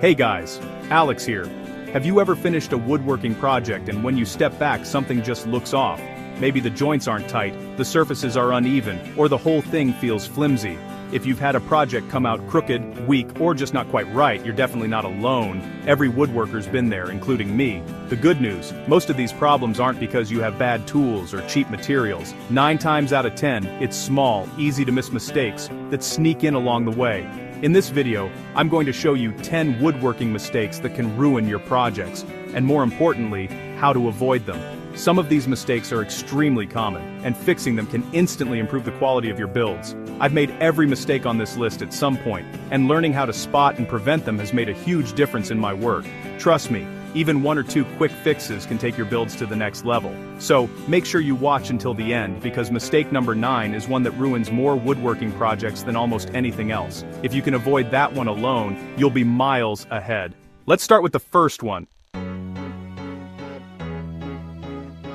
Hey guys, Alex here. Have you ever finished a woodworking project and when you step back something just looks off? Maybe the joints aren't tight, the surfaces are uneven, or the whole thing feels flimsy. If you've had a project come out crooked, weak, or just not quite right, you're definitely not alone. Every woodworker's been there, including me. The good news, most of these problems aren't because you have bad tools or cheap materials. 9 times out of 10, it's small, easy to miss mistakes that sneak in along the way. In this video, I'm going to show you 10 woodworking mistakes that can ruin your projects, and more importantly, how to avoid them. Some of these mistakes are extremely common, and fixing them can instantly improve the quality of your builds. I've made every mistake on this list at some point, and learning how to spot and prevent them has made a huge difference in my work. Trust me, even 1 or 2 quick fixes can take your builds to the next level. So, make sure you watch until the end, because mistake number 9 is one that ruins more woodworking projects than almost anything else. If you can avoid that one alone, you'll be miles ahead. Let's start with the first one.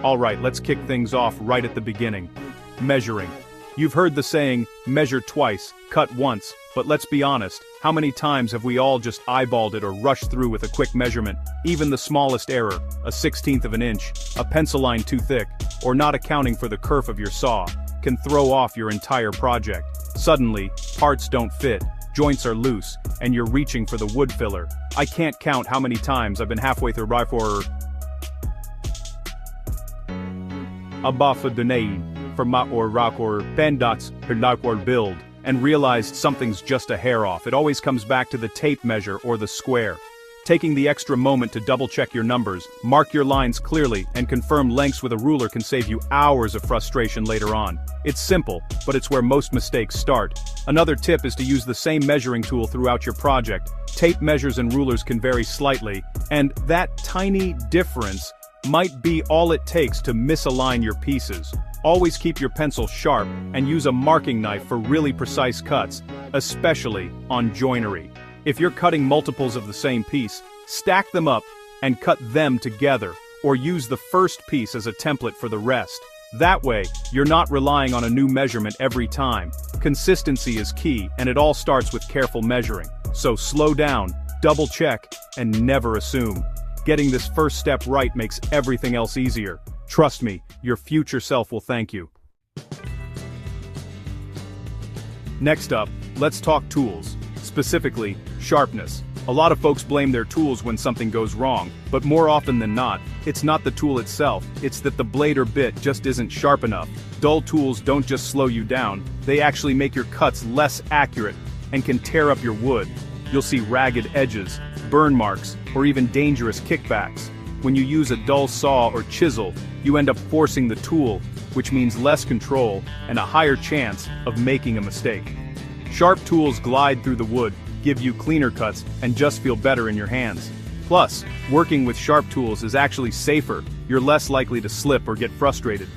Alright, let's kick things off right at the beginning. Measuring. You've heard the saying, measure twice, cut once, but let's be honest, how many times have we all just eyeballed it or rushed through with a quick measurement? Even the smallest error, a 1/16 of an inch, a pencil line too thick, or not accounting for the kerf of your saw, can throw off your entire project. Suddenly, parts don't fit, joints are loose, and you're reaching for the wood filler. I can't count how many times I've been halfway through for my or rock or pendots or build, and realized something's just a hair off. It always comes back to the tape measure or the square. Taking the extra moment to double-check your numbers, mark your lines clearly, and confirm lengths with a ruler can save you hours of frustration later on. It's simple, but it's where most mistakes start. Another tip is to use the same measuring tool throughout your project. Tape measures and rulers can vary slightly, and that tiny difference might be all it takes to misalign your pieces. Always keep your pencil sharp and use a marking knife for really precise cuts, especially on joinery. If you're cutting multiples of the same piece, stack them up and cut them together, or use the first piece as a template for the rest. That way, you're not relying on a new measurement every time. Consistency is key, and it all starts with careful measuring. So slow down, double check, and never assume. Getting this first step right makes everything else easier. Trust me, your future self will thank you. Next up, let's talk tools. Specifically, sharpness. A lot of folks blame their tools when something goes wrong, but more often than not, it's not the tool itself, it's that the blade or bit just isn't sharp enough. Dull tools don't just slow you down, they actually make your cuts less accurate and can tear up your wood. You'll see ragged edges, burn marks, or even dangerous kickbacks. When you use a dull saw or chisel, you end up forcing the tool, which means less control and a higher chance of making a mistake. Sharp tools glide through the wood, give you cleaner cuts, and just feel better in your hands. Plus, working with sharp tools is actually safer, you're less likely to slip or get frustrated.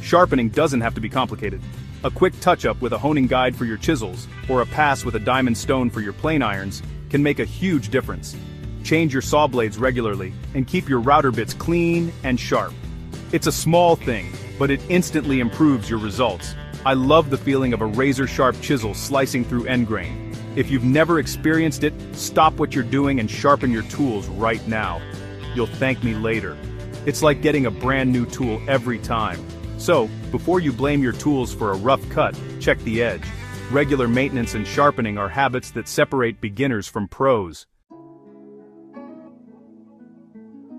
Sharpening doesn't have to be complicated. A quick touch-up with a honing guide for your chisels, or a pass with a diamond stone for your plane irons, can make a huge difference. Change your saw blades regularly, and keep your router bits clean and sharp. It's a small thing, but it instantly improves your results. I love the feeling of a razor-sharp chisel slicing through end grain. If you've never experienced it, stop what you're doing and sharpen your tools right now. You'll thank me later. It's like getting a brand new tool every time. So, before you blame your tools for a rough cut, check the edge. Regular maintenance and sharpening are habits that separate beginners from pros.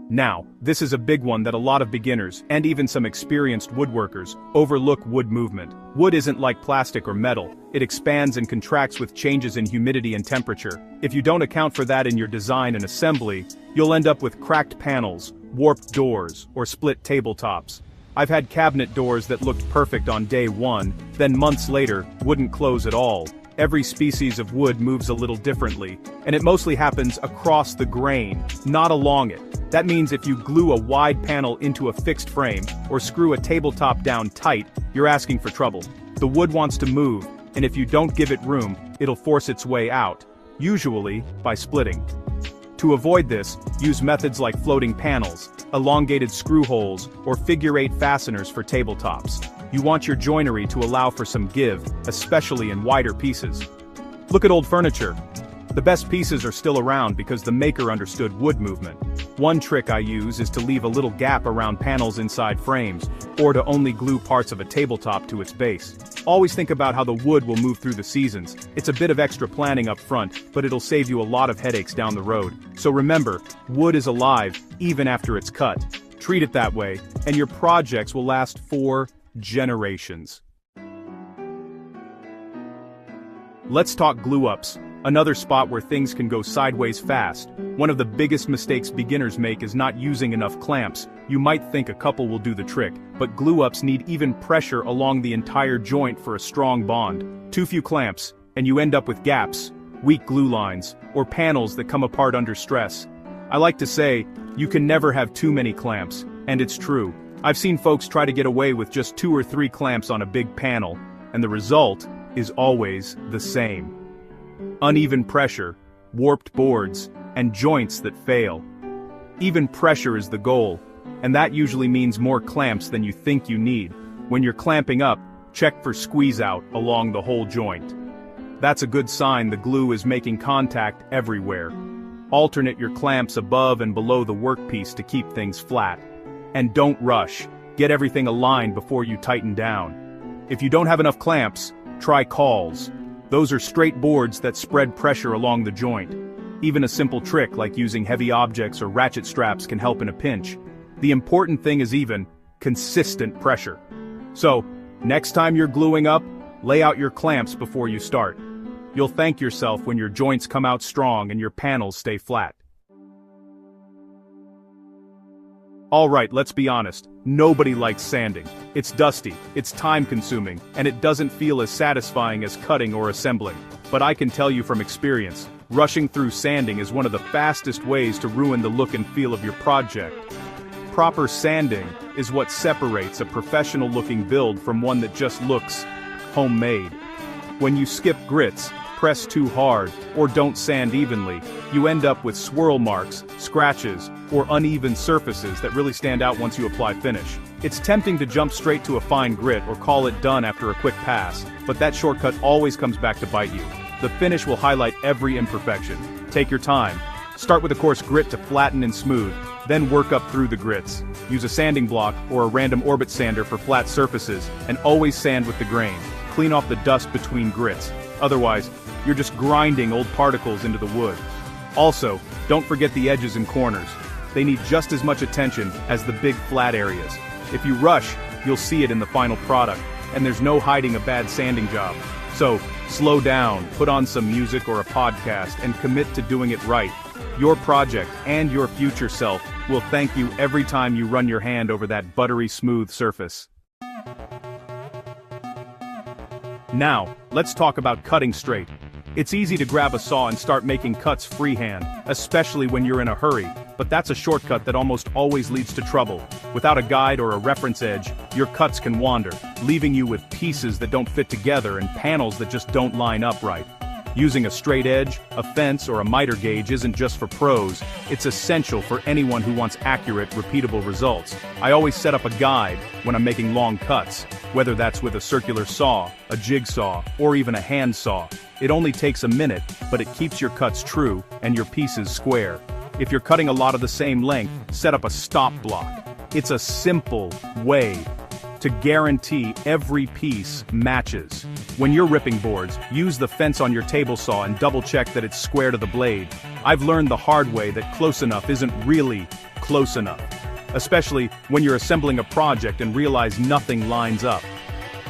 Now, this is a big one that a lot of beginners, and even some experienced woodworkers, overlook: wood movement. Wood isn't like plastic or metal, it expands and contracts with changes in humidity and temperature. If you don't account for that in your design and assembly, you'll end up with cracked panels, warped doors, or split tabletops. I've had cabinet doors that looked perfect on day 1, then months later, wouldn't close at all. Every species of wood moves a little differently, and it mostly happens across the grain, not along it. That means if you glue a wide panel into a fixed frame, or screw a tabletop down tight, you're asking for trouble. The wood wants to move, and if you don't give it room, it'll force its way out, usually by splitting. To avoid this, use methods like floating panels, elongated screw holes, or figure-8 fasteners for tabletops. You want your joinery to allow for some give, especially in wider pieces. Look at old furniture. The best pieces are still around because the maker understood wood movement. One trick I use is to leave a little gap around panels inside frames, or to only glue parts of a tabletop to its base. Always think about how the wood will move through the seasons. It's a bit of extra planning up front, but it'll save you a lot of headaches down the road. So remember, wood is alive, even after it's cut. Treat it that way, and your projects will last for generations. Let's talk glue-ups, another spot where things can go sideways fast. One of the biggest mistakes beginners make is not using enough clamps. You might think a couple will do the trick, but glue-ups need even pressure along the entire joint for a strong bond. Too few clamps, and you end up with gaps, weak glue lines, or panels that come apart under stress. I like to say, you can never have too many clamps, and it's true. I've seen folks try to get away with just 2 or 3 clamps on a big panel, and the result is always the same. Uneven pressure, warped boards, and joints that fail. Even pressure is the goal, and that usually means more clamps than you think you need. When you're clamping up, check for squeeze out along the whole joint. That's a good sign the glue is making contact everywhere. Alternate your clamps above and below the workpiece to keep things flat. And don't rush, get everything aligned before you tighten down. If you don't have enough clamps, try cawls. Those are straight boards that spread pressure along the joint. Even a simple trick like using heavy objects or ratchet straps can help in a pinch. The important thing is consistent pressure. So, next time you're gluing up, lay out your clamps before you start. You'll thank yourself when your joints come out strong and your panels stay flat. Alright, let's be honest, nobody likes sanding. It's dusty, it's time-consuming, and it doesn't feel as satisfying as cutting or assembling. But I can tell you from experience, rushing through sanding is one of the fastest ways to ruin the look and feel of your project. Proper sanding is what separates a professional-looking build from one that just looks homemade. When you skip grits, press too hard, or don't sand evenly, you end up with swirl marks, scratches, or uneven surfaces that really stand out once you apply finish. It's tempting to jump straight to a fine grit or call it done after a quick pass, but that shortcut always comes back to bite you. The finish will highlight every imperfection. Take your time. Start with a coarse grit to flatten and smooth, then work up through the grits. Use a sanding block or a random orbit sander for flat surfaces, and always sand with the grain. Clean off the dust between grits. Otherwise, you're just grinding old particles into the wood. Also, don't forget the edges and corners. They need just as much attention as the big flat areas. If you rush, you'll see it in the final product, and there's no hiding a bad sanding job. So, slow down, put on some music or a podcast, and commit to doing it right. Your project and your future self will thank you every time you run your hand over that buttery smooth surface. Now, let's talk about cutting straight. It's easy to grab a saw and start making cuts freehand, especially when you're in a hurry, but that's a shortcut that almost always leads to trouble. Without a guide or a reference edge, your cuts can wander, leaving you with pieces that don't fit together and panels that just don't line up right. Using a straight edge, a fence, or a miter gauge isn't just for pros, it's essential for anyone who wants accurate, repeatable results. I always set up a guide when I'm making long cuts, whether that's with a circular saw, a jigsaw, or even a hand saw. It only takes a minute, but it keeps your cuts true and your pieces square. If you're cutting a lot of the same length, set up a stop block. It's a simple way to guarantee every piece matches. When you're ripping boards, use the fence on your table saw and double-check that it's square to the blade. I've learned the hard way that close enough isn't really close enough, especially when you're assembling a project and realize nothing lines up.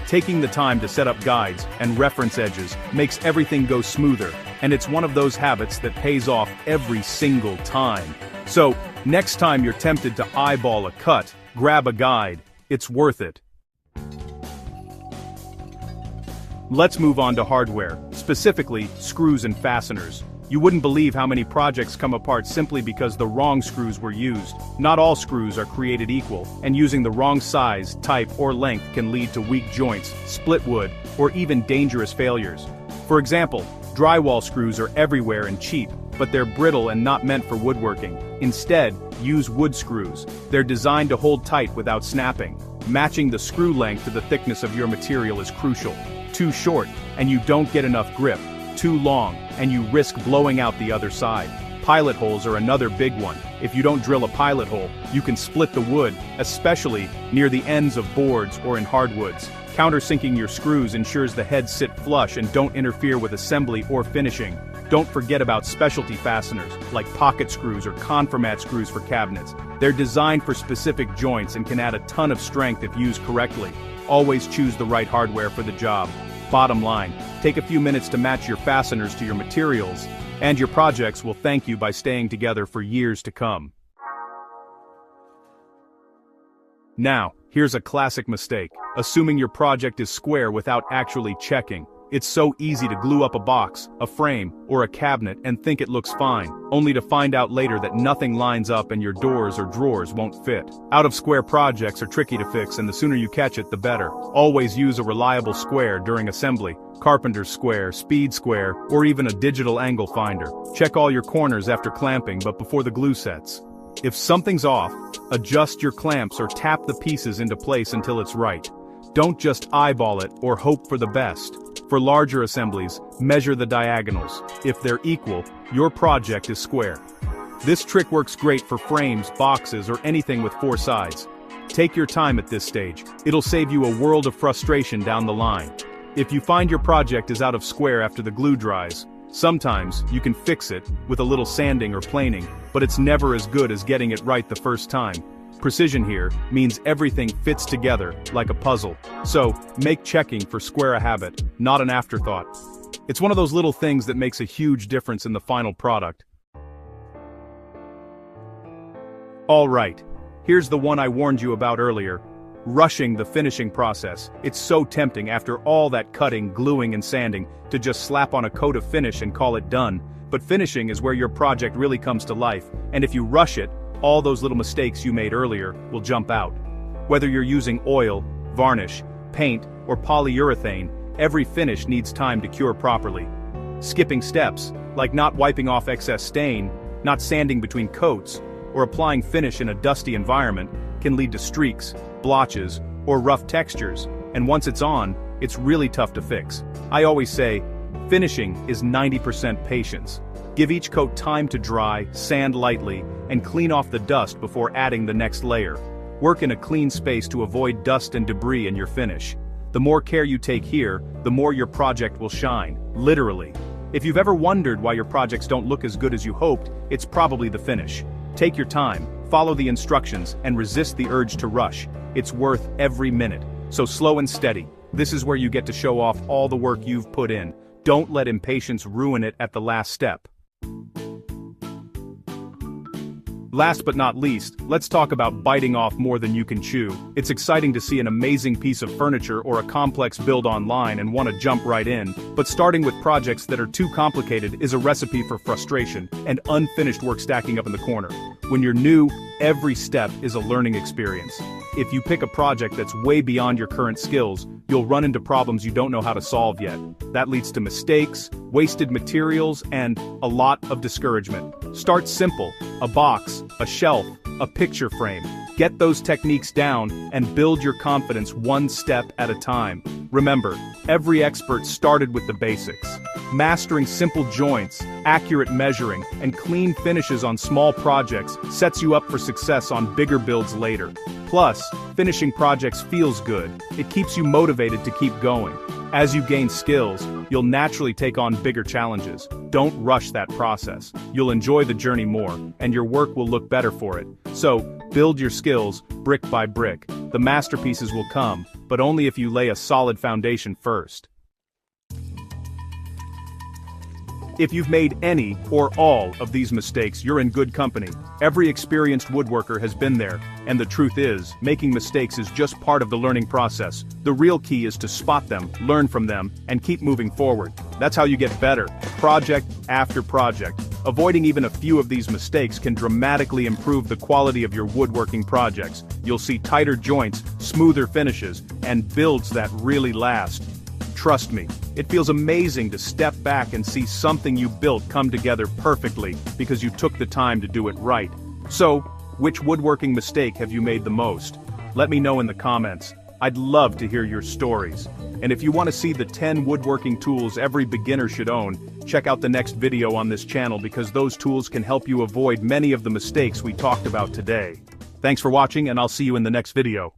Taking the time to set up guides and reference edges makes everything go smoother, and it's one of those habits that pays off every single time. So, next time you're tempted to eyeball a cut, grab a guide. It's worth it. Let's move on to hardware, specifically screws and fasteners. You wouldn't believe how many projects come apart simply because the wrong screws were used. Not all screws are created equal, and using the wrong size, type, or length can lead to weak joints, split wood, or even dangerous failures. For example, drywall screws are everywhere and cheap, but they're brittle and not meant for woodworking. Instead, use wood screws. They're designed to hold tight without snapping. Matching the screw length to the thickness of your material is crucial. Too short, and you don't get enough grip. too long, and you risk blowing out the other side. Pilot holes are another big one. If you don't drill a pilot hole, you can split the wood, especially near the ends of boards or in hardwoods. Countersinking your screws ensures the heads sit flush and don't interfere with assembly or finishing. Don't forget about specialty fasteners, like pocket screws or conformat screws for cabinets. They're designed for specific joints and can add a ton of strength if used correctly. Always choose the right hardware for the job. Bottom line, take a few minutes to match your fasteners to your materials, and your projects will thank you by staying together for years to come. Now, here's a classic mistake: assuming your project is square without actually checking. It's so easy to glue up a box, a frame, or a cabinet and think it looks fine, only to find out later that nothing lines up and your doors or drawers won't fit. Out-of-square projects are tricky to fix, and the sooner you catch it, the better. Always use a reliable square during assembly: carpenter's square, speed square, or even a digital angle finder. Check all your corners after clamping but before the glue sets. If something's off, adjust your clamps or tap the pieces into place until it's right. Don't just eyeball it or hope for the best. For larger assemblies, measure the diagonals. If they're equal, your project is square. This trick works great for frames, boxes, or anything with 4 sides. Take your time at this stage. It'll save you a world of frustration down the line. If you find your project is out of square after the glue dries, sometimes you can fix it with a little sanding or planing, but it's never as good as getting it right the first time. Precision here means everything fits together like a puzzle. So, make checking for square a habit, not an afterthought. It's one of those little things that makes a huge difference in the final product. Alright, here's the one I warned you about earlier: rushing the finishing process. It's so tempting after all that cutting, gluing, and sanding to just slap on a coat of finish and call it done. But finishing is where your project really comes to life, and if you rush it, all those little mistakes you made earlier will jump out. Whether you're using oil, varnish, paint, or polyurethane, every finish needs time to cure properly. Skipping steps, like not wiping off excess stain, not sanding between coats, or applying finish in a dusty environment, can lead to streaks, blotches, or rough textures, and once it's on, it's really tough to fix. I always say, finishing is 90% patience. Give each coat time to dry, sand lightly, and clean off the dust before adding the next layer. Work in a clean space to avoid dust and debris in your finish. The more care you take here, the more your project will shine, literally. If you've ever wondered why your projects don't look as good as you hoped, it's probably the finish. Take your time, follow the instructions, and resist the urge to rush. It's worth every minute. So slow and steady. This is where you get to show off all the work you've put in. Don't let impatience ruin it at the last step. Last but not least, let's talk about biting off more than you can chew. It's exciting to see an amazing piece of furniture or a complex build online and want to jump right in, but starting with projects that are too complicated is a recipe for frustration and unfinished work stacking up in the corner. When you're new, every step is a learning experience. If you pick a project that's way beyond your current skills, you'll run into problems you don't know how to solve yet. That leads to mistakes, wasted materials, and a lot of discouragement. Start simple: a box, a shelf, a picture frame. Get those techniques down and build your confidence one step at a time. Remember, every expert started with the basics. Mastering simple joints, accurate measuring, and clean finishes on small projects sets you up for success on bigger builds later. Plus, finishing projects feels good. It keeps you motivated to keep going. As you gain skills, you'll naturally take on bigger challenges. Don't rush that process. You'll enjoy the journey more, and your work will look better for it. So, build your skills brick by brick. The masterpieces will come, but only if you lay a solid foundation first. If you've made any or all of these mistakes, you're in good company. Every experienced woodworker has been there, and the truth is, making mistakes is just part of the learning process. The real key is to spot them, learn from them, and keep moving forward. That's how you get better, project after project. Avoiding even a few of these mistakes can dramatically improve the quality of your woodworking projects. You'll see tighter joints, smoother finishes, and builds that really last. Trust me, it feels amazing to step back and see something you built come together perfectly because you took the time to do it right. So, which woodworking mistake have you made the most? Let me know in the comments. I'd love to hear your stories. And if you want to see the 10 woodworking tools every beginner should own, check out the next video on this channel because those tools can help you avoid many of the mistakes we talked about today. Thanks for watching, and I'll see you in the next video.